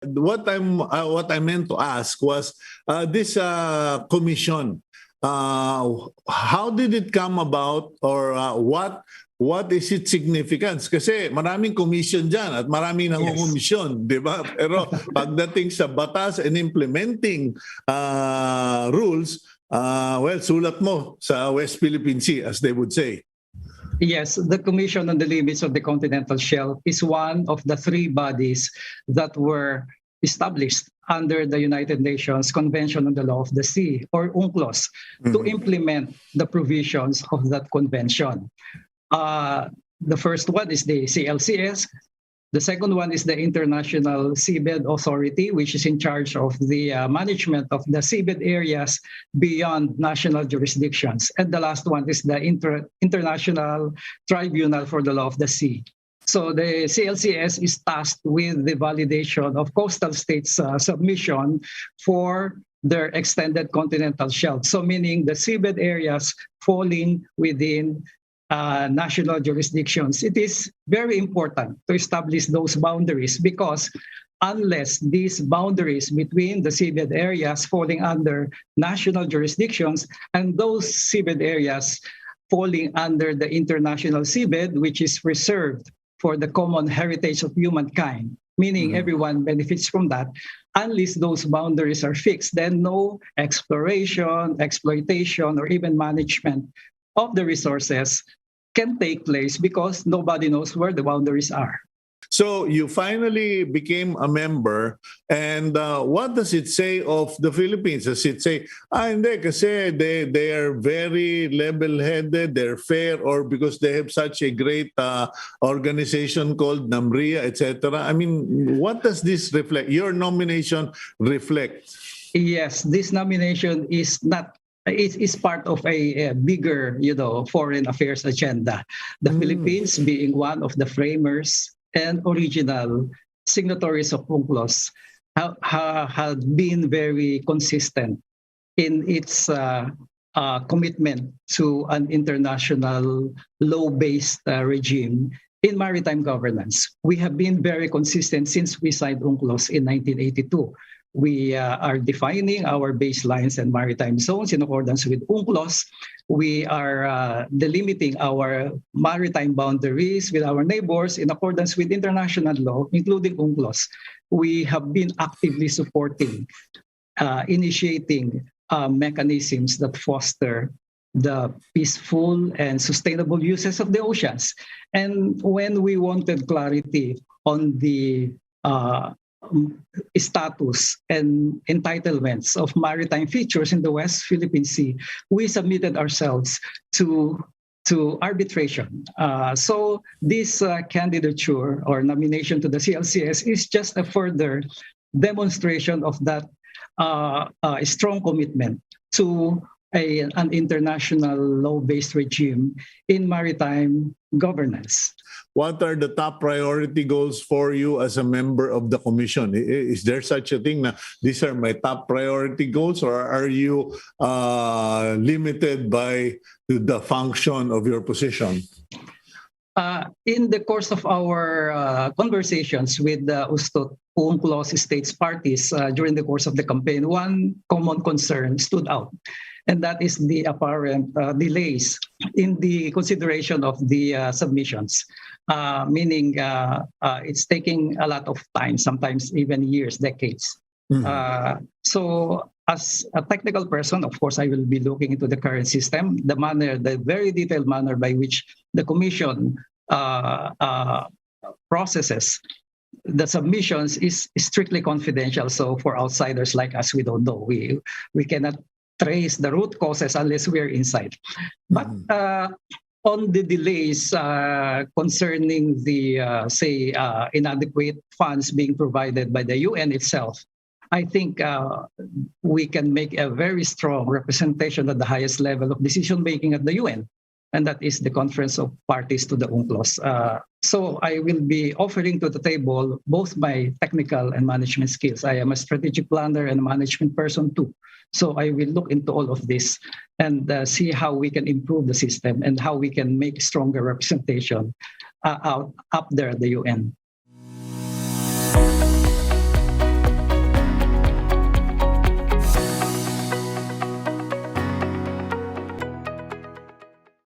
What I meant to ask was this commission. How did it come about, or what is its significance? Kasi maraming commission dyan at maraming nangungumisyon, di ba? Pero pagdating sa batas and implementing rules, well, sulat mo sa West Philippine Sea, as they would say. Yes, the Commission on the Limits of the Continental Shelf is one of the three bodies that were established under the United Nations Convention on the Law of the Sea, or UNCLOS, to implement the provisions of that convention. The first one is the CLCS. The second one is the International Seabed Authority, which is in charge of the management of the seabed areas beyond national jurisdictions. And the last one is the International Tribunal for the Law of the Sea. So the CLCS is tasked with the validation of coastal states' submission for their extended continental shelf. So meaning the seabed areas falling within national jurisdictions. It is very important to establish those boundaries, because unless these boundaries between the seabed areas falling under national jurisdictions and those seabed areas falling under the international seabed, which is reserved for the common heritage of humankind, meaning everyone benefits from that, unless those boundaries are fixed, then no exploration, exploitation, or even management of the resources can take place, because nobody knows where the boundaries are. So you finally became a member, and what does it say of the Philippines? Does it say, hindi, kasi they are very level-headed, they're fair, or because they have such a great organization called NAMRIA, etc.? I mean, what does this reflect? Your nomination reflect? Yes, this nomination is not. It is part of a bigger, foreign affairs agenda. The Philippines, being one of the framers and original signatories of UNCLOS, had been very consistent in its commitment to an international law-based regime in maritime governance. We have been very consistent since we signed UNCLOS in 1982. We are defining our baselines and maritime zones in accordance with UNCLOS. We are delimiting our maritime boundaries with our neighbors in accordance with international law, including UNCLOS. We have been actively supporting, initiating mechanisms that foster the peaceful and sustainable uses of the oceans. And when we wanted clarity on the status and entitlements of maritime features in the West Philippine Sea, we submitted ourselves to arbitration. So this candidature or nomination to the CLCS is just a further demonstration of that strong commitment to an international law-based regime in maritime governance. What are the top priority goals for you as a member of the commission? Is there such a thing na these are my top priority goals, or are you limited by the function of your position? In the course of our conversations with the UNCLOS states parties during the course of the campaign, one common concern stood out, and that is the apparent delays in the consideration of the submissions, meaning it's taking a lot of time, sometimes even years, decades. So as a technical person, of course, I will be looking into the current system, the very detailed manner by which the Commission processes the submissions is strictly confidential. So for outsiders like us, we don't know. We cannot trace the root causes unless we are inside. But on the delays concerning the, inadequate funds being provided by the UN itself, I think we can make a very strong representation at the highest level of decision-making at the UN, and that is the Conference of Parties to the UNCLOS. So I will be offering to the table both my technical and management skills. I am a strategic planner and a management person too. So I will look into all of this and see how we can improve the system and how we can make stronger representation up there at the UN.